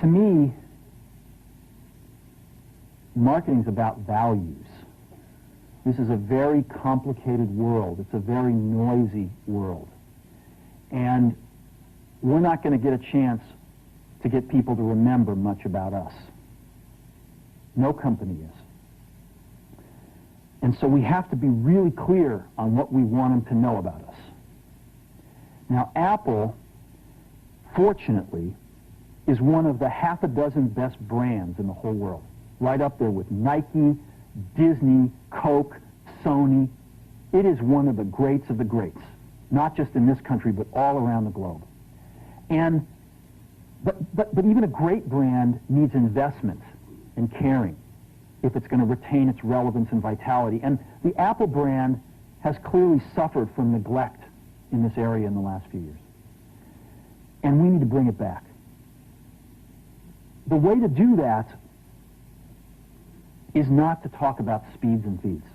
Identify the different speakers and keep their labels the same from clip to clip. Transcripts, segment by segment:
Speaker 1: To me, marketing is about values. This is a very complicated world. It's a very noisy world. And we're not going to get a chance to get people to remember much about us. No company is. And so we have to be really clear on what we want them to know about us. Now, Apple, fortunately, is one of the half a dozen best brands in the whole world. Right up there with Nike, Disney, Coke, Sony. It is one of the greats of the greats, not just in this country, but all around the globe. And but even a great brand needs investment and caring if it's going to retain its relevance and vitality. And the Apple brand has clearly suffered from neglect in this area in the last few years. And we need to bring it back. The way to do that is not to talk about speeds and feeds.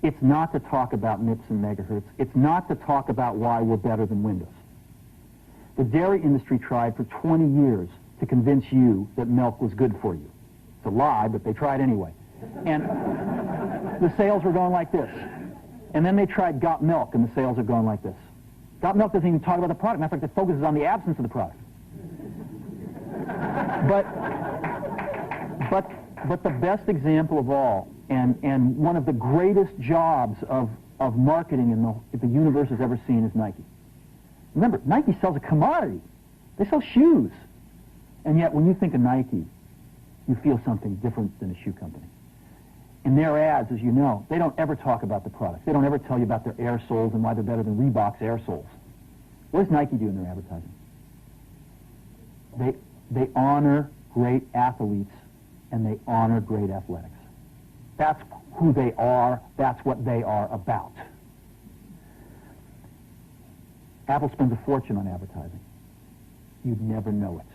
Speaker 1: It's not to talk about MIPS and megahertz. It's not to talk about why we're better than Windows. The dairy industry tried for 20 years to convince you that milk was good for you. It's a lie, but they tried anyway. And the sales were going like this. And then they tried Got Milk, and the sales are going like this. Got Milk doesn't even talk about the product. Matter of fact, it focuses on the absence of the product. But the best example of all, and one of the greatest jobs of marketing the universe has ever seen is Nike. Remember, Nike sells a commodity. They sell shoes. And yet, when you think of Nike, you feel something different than a shoe company. In their ads, as you know, they don't ever talk about the product. They don't ever tell you about their air soles and why they're better than Reebok's air soles. What does Nike do in their advertising? They honor great athletes and they honor great athletics. That's who they are. That's what they are about. Apple spends a fortune on advertising. You'd never know it.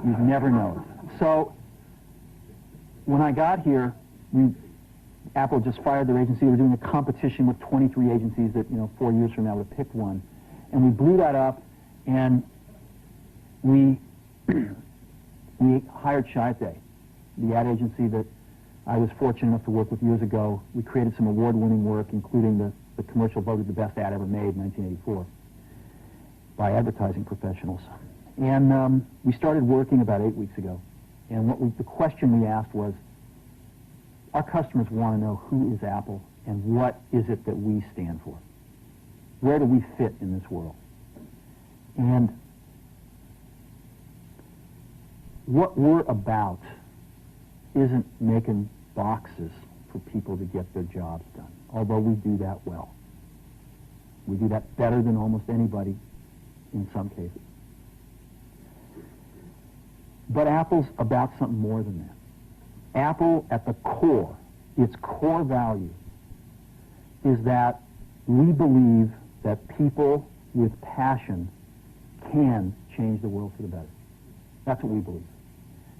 Speaker 1: You'd never know it. So when I got here, Apple just fired their agency. We were doing a competition with 23 agencies that, 4 years from now would have picked one. And we blew that up, and we hired Chiat, the ad agency that I was fortunate enough to work with years ago. We created some award-winning work, including the commercial voted the best ad ever made in 1984 by advertising professionals. And we started working about 8 weeks ago. And the question we asked was, our customers want to know who is Apple and what is it that we stand for? Where do we fit in this world? And what we're about isn't making boxes for people to get their jobs done, although we do that well. We do that better than almost anybody in some cases. But Apple's about something more than that. Apple, at the core, its core value, is that we believe that people with passion can change the world for the better. That's what we believe.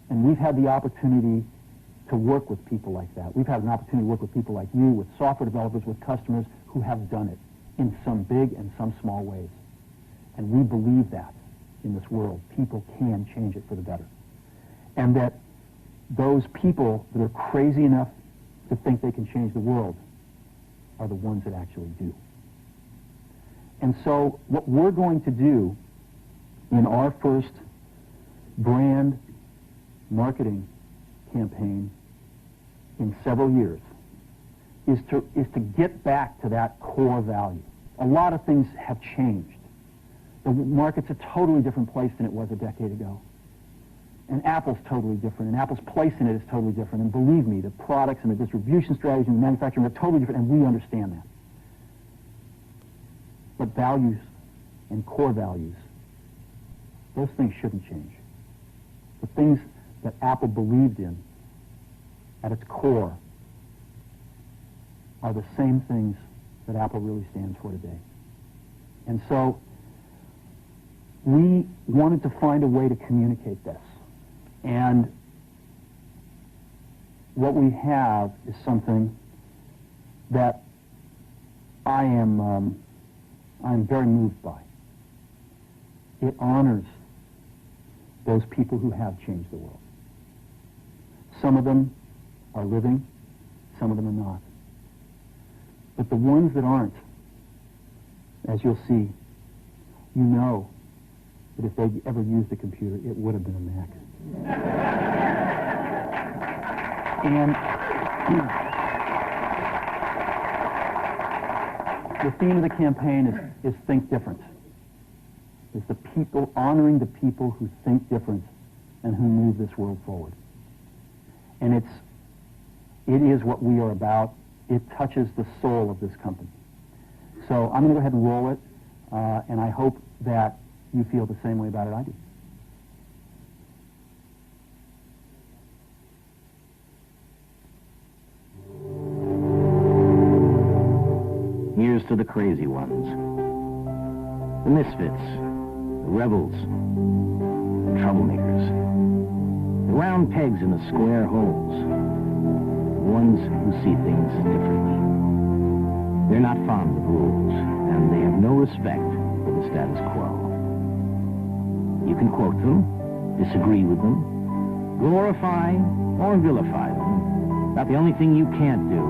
Speaker 1: And we've had the opportunity to work with people like that. We've had an opportunity to work with people like you, with software developers, with customers who have done it in some big and some small ways. And we believe that in this world, people can change it for the better. And that those people that are crazy enough to think they can change the world are the ones that actually do. And so what we're going to do in our first brand marketing campaign in several years is to get back to that core value. A lot of things have changed. The market's a totally different place than it was a decade ago. And Apple's totally different, and Apple's place in it is totally different. And believe me, the products and the distribution strategy and the manufacturing are totally different, and we understand that. But values and core values, those things shouldn't change. The things that Apple believed in at its core are the same things that Apple really stands for today. And so we wanted to find a way to communicate this. And what we have is something that I'm very moved by. It honors those people who have changed the world. Some of them are living, some of them are not. But the ones that aren't, as you'll see, you know that if they ever used a computer, it would have been a Mac. And the theme of the campaign is think different. It's the people, honoring the people who think different and who move this world forward. And it is what we are about. It touches the soul of this company. So I'm going to go ahead and roll it, and I hope that you feel the same way about it I do.
Speaker 2: Here's to the crazy ones, the misfits, the rebels, the troublemakers, the round pegs in the square holes, the ones who see things differently. They're not fond of rules, and they have no respect for the status quo. You can quote them, disagree with them, glorify or vilify them, but the only thing you can't do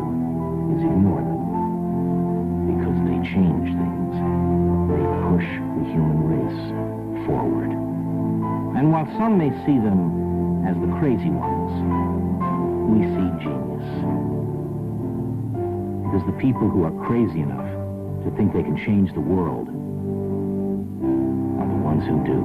Speaker 2: is ignore them. Because they change things. They push the human race forward. And while some may see them as the crazy ones, we see genius. Because the people who are crazy enough to think they can change the world are the ones who do.